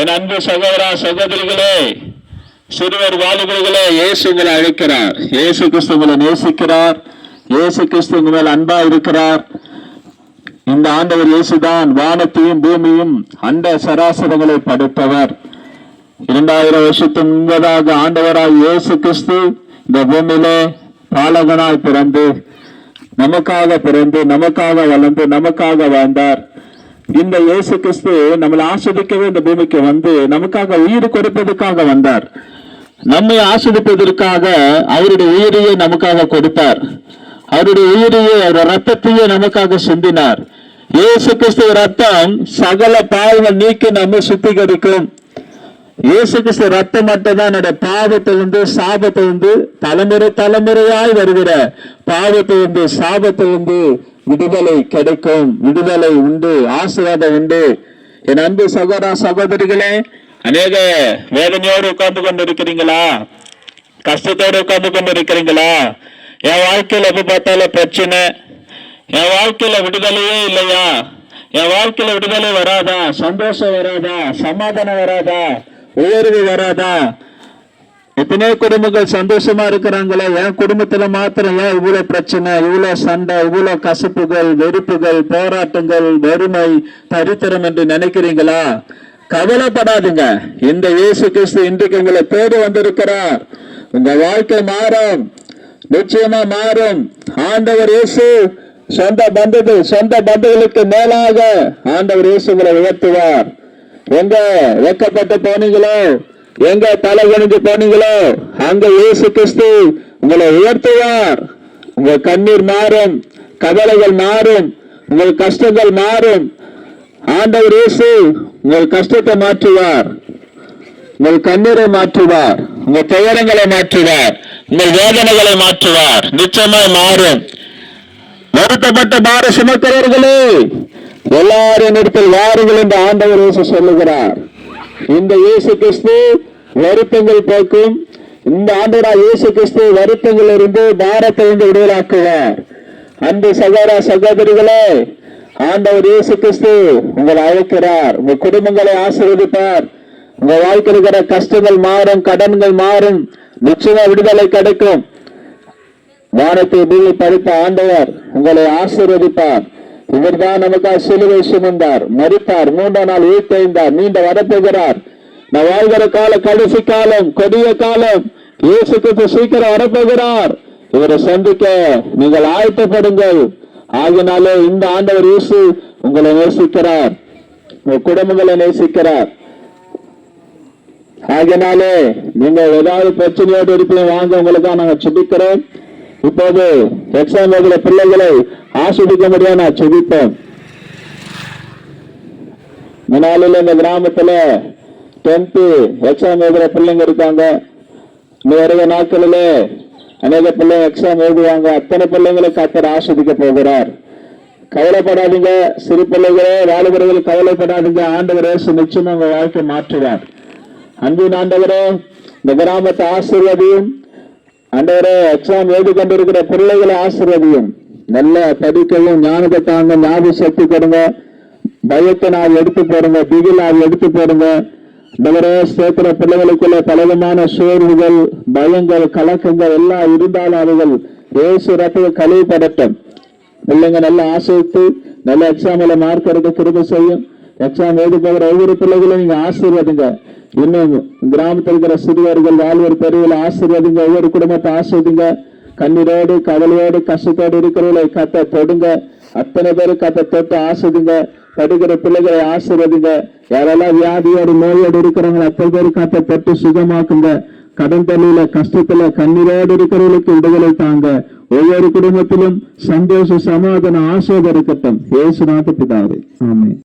என் அன்பு சகோதரா சகோதரிகளே, சிறுவர் வாலிபர்களே, இயேசு உங்களை அழைக்கிறார். இயேசு கிறிஸ்து உங்களை நேசிக்கிறார். இயேசு கிறிஸ்து உங்க மேல் அன்பா இருக்கிறார். இந்த ஆண்டவர் இயேசுதான் வானத்தையும் பூமியும் அண்ட சராசரங்களை படைத்தவர். 2000 வருஷத்துக்கு முன்பதாக ஆண்டவராய் இயேசு கிறிஸ்து இந்த பூமியிலே பாலகனாய் பிறந்து நமக்காக வளர்ந்து நமக்காக வாழ்ந்தார். இந்த இயேசு கிறிஸ்து நம்மளை ஆஸ்வதிக்கவே இந்த பூமிக்கு வந்து நமக்காக உயிர் கொடுப்பதற்காக வந்தார். நம்மை ஆஸ்வதிப்பதற்காக அவருடைய உயிரையே நமக்காக கொடுத்தார். அவருடைய உயிரையே, அவருடைய ரத்தத்தையே நமக்காக சிந்தினார். இயேசு கிறிஸ்துவ ரத்தம் சகல பாவங்கள் நீக்கி நம்ம சுத்திகரிக்கும். இயேசு கிறிஸ்து ரத்தம் மட்டும்தான் என்னுடைய பாவத்திலிருந்து சாபத்திலிருந்து தலைமுறையாய் வருகிற பாவத்திலிருந்து சாபத்திலிருந்து விடுதலை கிடைக்கும். விடுதலை உண்டு, ஆசீர்வாதம் உண்டு. என் அன்பு சகோதர சகோதரிகளே, அநேக வேதனையோடு உட்கார்ந்து கொண்டு இருக்கிறீங்களா? கஷ்டத்தோடு உட்கார்ந்து கொண்டு இருக்கிறீங்களா? என் வாழ்க்கையில எப்ப பார்த்தாலும் பிரச்சனை, என் வாழ்க்கையில விடுதலையே இல்லையா? என் வாழ்க்கையில விடுதலை வராதா? சந்தோஷம் வராதா? சமாதானம் வராதா? உயர்வு வராதா? எத்தனை குடும்பங்கள் சந்தோஷமா இருக்கிறாங்களே, என் குடும்பத்துல மாத்திரம் ஏன் இவ்வளவு பிரச்சனை, இவ்வளவு சண்டை, இவ்வளவு கசப்புகள், வெறுப்புகள், போராட்டங்கள், வறுமை, தரித்திரம் என்று நினைக்கிறீங்களா? கவலைப்படாதுங்க. இந்த இயேசு கிறிஸ்து இன்றைக்கு உங்களை தேடி வந்திருக்கிறார். உங்க வாழ்க்கை மாறும், நிச்சயமா மாறும். ஆண்டவர் இயேசு சொந்த பந்துகளுக்கு மேலாக ஆண்டவர் இயேசு உங்களை உயர்த்துவார். எங்க வெக்கப்பட்டு போனீங்களோ, எங்க தலை குனிஞ்சு போனீங்களோ, அங்க இயேசு கிறிஸ்து உங்களை உயர்த்துவார். உங்க கண்ணீர் மாறும், கவலைகள் மாறும், உங்கள் கஷ்டங்கள் மாறும். ஆண்டவர் இயேசு உங்கள் கஷ்டத்தை மாற்றுவார், உங்கள் கண்ணீரை மாற்றுவார், உங்கள் துயரங்களை மாற்றுவார், உங்கள் வேதனைகளை மாற்றுவார். நிச்சயமாய் மாறும். வருத்தப்பட்ட பார சுமக்கிறவர்களே, எல்லாரும் இடத்தில் வாருங்கள் என்று ஆண்டவர் இயேசு சொல்லுகிறார். இந்த இயேசு கிறிஸ்து வருத்தங்கள் போக்கும். இந்த ஆண்டவராய் இயேசு கிறிஸ்து வருத்தங்கள் இருந்து பாரத்திலிருந்து விடுதலாக்குவார். அன்பு சகோதர சகோதரிகளே, ஆண்டவர் இயேசு கிறிஸ்து உங்களை அழைக்கிறார். உங்க குடும்பங்களை ஆசீர்வதிப்பார். உங்க வாழ்க்கையில் இருக்கிற கஷ்டங்கள் மாறும், கடன்கள் மாறும், நிச்சயமா விடுதலை கிடைக்கும். வானத்தை பூமி படைத்த ஆண்டவர் உங்களை ஆசீர்வதிப்பார். இவர் தான் நமக்காக சிலுவை சுமந்தார், மரித்தார், 3ஆம் நாள் உயிர்த்தெழுந்தார், மீண்டும் வரப்போகிறார். நான் வாழ்கிற காலம் கடைசி காலம், கொடிய காலம். இயேசு கிறிஸ்து சீக்கிரம் வரப்போகிறார். இவரை சந்திக்க நீங்கள் ஆயத்தப்படுங்கள். ஆகினாலே இந்த ஆண்டவர் இயேசு உங்களை நேசிக்கிறார், உங்க குடும்பங்களை நேசிக்கிறார். ஆகினாலே நீங்க ஏதாவது பிரச்சனையோடு இருப்பீங்க, வாங்க, உங்களுக்காக நாங்க செபிக்கிறோம். இப்போது எக்ஸாம் எழுதுகிற பிள்ளைகளை ஆஸ்வதிக்க முடியாது நான் செபிப்போம். முன்னாளில் இந்த கிராமத்துல 10th எக்ஸாம் எழுதுகிற பிள்ளைங்க இருக்காங்க. நிறைய நாட்களிலே அநேக பிள்ளைங்க எக்ஸாம் எழுதுவாங்க. அத்தனை பிள்ளைங்களை கர்த்தர் ஆஸ்வதிக்க போகிறார். கவலைப்படாதீங்க சிறு பிள்ளைகளே, வாலிபர்கள் கவலைப்படாதீங்க. ஆண்டவர் இயேசு நிச்சயமா உங்க வாழ்க்கை மாற்றுவார். அன்பின் ஆண்டவரே, இந்த கிராமத்தை ஆசீர்வதியும். ஆண்டவரே, எக்ஸாம் எழுதி கொண்டிருக்கிற பிள்ளைகளை ஆசீர்வதியும். நல்ல படிக்கவும், ஞானத்தை தாங்க, ஞாபக சக்தி கொடுங்க. பயத்தை நான் எடுத்து போடுங்க, திகில் நான் எடுத்து போடுங்க. ஆண்டவரே, சேர்க்கிற பிள்ளைகளுக்குள்ள பலவிதமான சோர்வுகள், பயங்கள், கலக்கங்கள் எல்லாம் இருந்தாலும் அவைகள் இயேசு ரத்தத்தில் கழுவிப்படட்டும். பிள்ளைங்க நல்லா ஆசைத்து நல்ல எக்ஸாம்ல மார்க் எடுக்க கிருபை செய்யும். எக்ஸாம் எழுதி போகிற ஒவ்வொரு பிள்ளைகளும் நீங்க ஆசீர்வதிங்க. இன்னும் கிராமத்தில் இருக்கிற சிறுவர்கள், வாழ்வர், பெரியவர்கள் ஆசீர்வதிங்க. ஒவ்வொரு குடும்பத்தை ஆசீர்வதிங்க. கண்ணீரோடு, கவலையோடு, கஷ்டத்தோடு இருக்கிறவர்களை கத்த தொடுங்க. அத்தனை பேரு கத்த தொட்டு ஆசீர்வதிங்க. படிக்கிற பிள்ளைகளை ஆசீர்வதிங்க. யாரெல்லாம் வியாதியோடு, நோயோடு இருக்கிறவங்க அத்தனை பேரு கத்த தொட்டு சுகமாக்குங்க. கடன் தொழில, கஷ்டத்துல, கண்ணீரோடு இருக்கிறவர்களுக்கு விடுதலை தாங்க. ஒவ்வொரு குடும்பத்திலும் சந்தோஷ, சமாதான, ஆசீர்வாதம் இருக்கட்டும். இயேசு நாமத்தில் பிதாவே, ஆமென்.